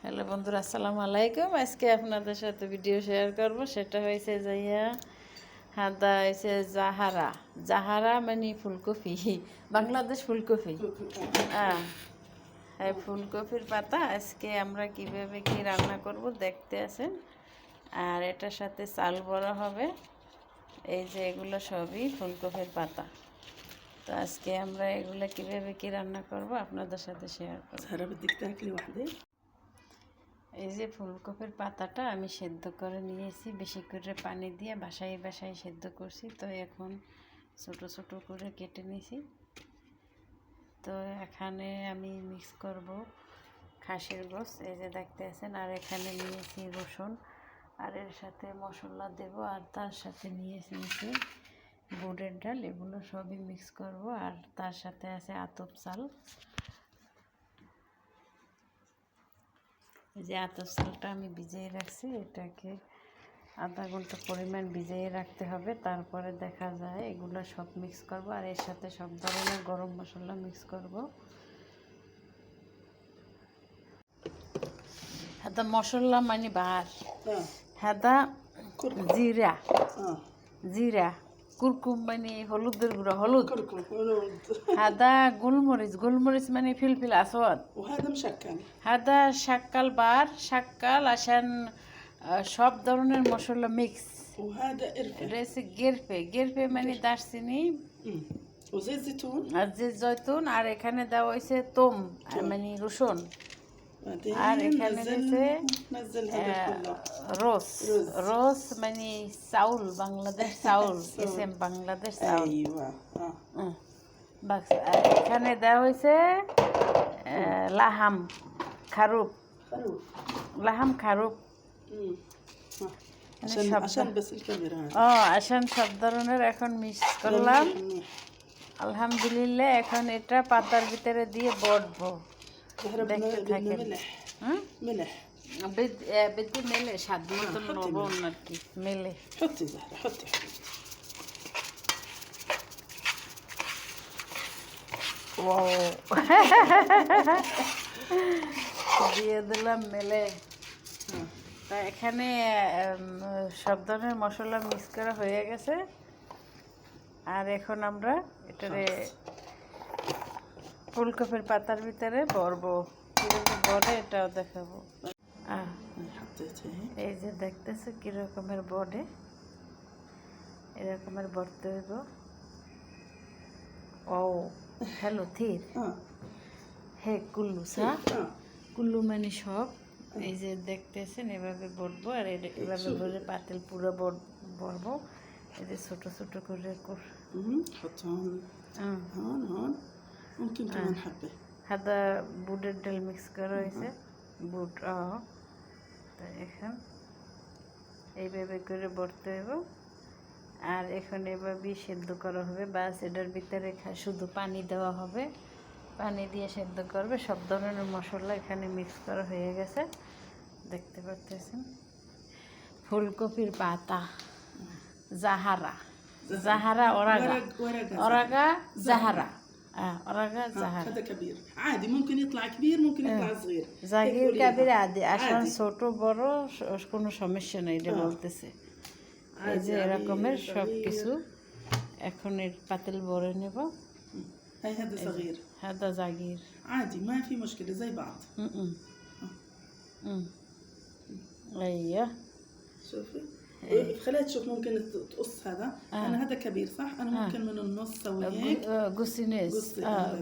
Hello বন্ধুরা, আসসালামু আলাইকুম। আজকে আপনাদের সাথে ভিডিও শেয়ার করব। সেটা হয়েছে যাইয়া হাদা হয়েছে জাহারা। জাহারা মানে ফুলকপি, বাংলাদেশ ফুলকপি। হ্যাঁ, এই ফুলকপির পাতা আজকে আমরা কিভাবে কি রান্না করব দেখতে আছেন। আর এটার সাথে চাল বড়া হবে। এই যে এগুলো সবই ফুলকপির পাতা। তো আজকে আমরা এগুলো কিভাবে কি রান্না করব আপনাদের সাথে শেয়ার করব। এই যে ফুলকপির পাতাটা আমি সেদ্ধ করে নিয়েছি, বেশি করে পানি দিয়ে বাসায় বাসায় সেদ্ধ করছি। তো এখন ছোট ছোট করে কেটে নিয়েছি। তো এখানে আমি মিক্স করব খাসির গোশ, এই যে দেখতে আছেন। আর এখানে নিয়েছি রসুন, আর এর সাথে মশলা দেব। আর তার সাথে নিয়েছি বুটের ডাল, এগুলো সবই মিক্স করব। আর তার সাথে আছে আতপ চাল। যে আতপ চালটা আমি ভিজিয়ে রাখছি, এটাকে আধা ঘন্টা পরিমাণ ভিজিয়ে রাখতে হবে। তারপরে দেখা যায় এগুলো সব মিক্স করব। আর এর সাথে সব ধরনের গরম মশলা মিক্স করব। হাদা মশলা মানে বার হাদা জিরা, জিরা কুরকুম মানে হলুদের গুঁড়া, হলুদ হাদা গোলমরিচ, গোলমরিচ মানে ফিলফিল আসওয়াদ। হাদা শাক্কাল বার, শাক্কাল আসান সব ধরনের মশলা মিক্স। রয়েছে গেরফে, গেরফে মানে দারচিনি আর যে জৈতুন। আর এখানে দেওয়া হয়েছে তোম মানে রসুন। আর এখানে রয়েছে রোস, রোস মানে চাউল, বাংলাদেশ চাউল, এসএম বাংলাদেশ চাউল। আর এখানে দেওয়া হয়েছে লাহাম খারুপ, লাহাম খারুপ। আসান সব ধরনের এখন মিক্স করলাম। আলহামদুলিল্লাহ, এখন এটা পাতার ভিতরে দিয়ে বটবো। দেখতে থাকেন। بدي ملح حد مثل نورون نركي ملح. حطي زهرة حطي. واو দিয়ে দিলাম মেলে। তা এখানে সব ধরনের মশলা মিক্স করা হয়ে গেছে। আর এখন আমরা এটারে ফুলকপির পাতার ভিতরে ভরবো। কীরকম বড়ে এটাও দেখাবো। এই যে দেখতেছে কিরকমের বডে, এরকমের ভরতে হইব। ও হ্যালো থির হে কুল্লু সা, কুল্লু মানে সব। এই যে দেখতেছেন এভাবে বটবো। আর এভাবে ভরে পাতিল পুরো ভরবো। এই যে ছোট ছোট করে হাদা বুটের ডাল মিক্স করা হয়েছে, বুট। তো এখন এইভাবে করে ভরতে হইব। আর এখন এভাবেই সেদ্ধ করা হবে। বাস এটার ভিতরে শুধু পানি দেওয়া হবে, পানি দিয়ে সেদ্ধ করবে। সব ধরনের মশলা এখানে মিক্স করা হয়ে গেছে, দেখতে পাচ্ছেন। ফুলকপির পাতা জাহারা, জাহারা ওরাগা, ওরাগা জাহারা. ওরাগা জাহারা. هذا كبير عادي، ممكن يطلع كبير ممكن يطلع صغير. জাগির কাবির আদি, আসলে ছোট বড় কোনো সমস্যা নেই, এটা বলতেছে। এই যে এরকমের সব কিছু এখন এর পাতিল ভরে নেব। هذا صغير، هذا صغير عادي ما في مشكلة زي بعض. ايوه شوفي خليها تشوف. ممكن تقص هذا. انا هذا كبير صح، انا ممكن من النص سوي هيك. قصي ناس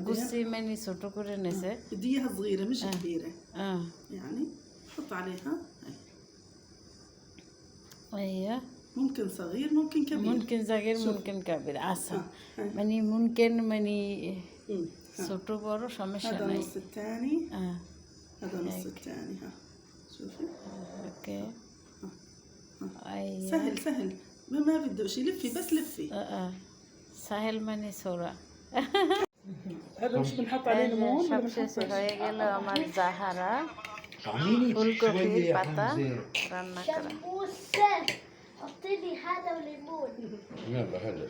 قصي مني ছোট করে নেছে। بدي اياها صغيرة مش كبيرة. يعني حط عليها هاي. ايوه ممكن صغير ممكن كبير، ممكن صغير ممكن كبير عسل. মানে ممكن মানে ছোট বড় সমস্যা নাই। هذا النص الثاني. هذا النص الثاني. ها شوفي. اوكي. سهل سهل، ما بده شيء. لفي بس لفي. سهل মানে সোরা। هذا مش بنحط عليه ليمون. সবশেষ হয়ে গেল আমার জাহারা ফুলকপির পাতা রান্না করা। حطي لي هذا وليمون. يلا هلا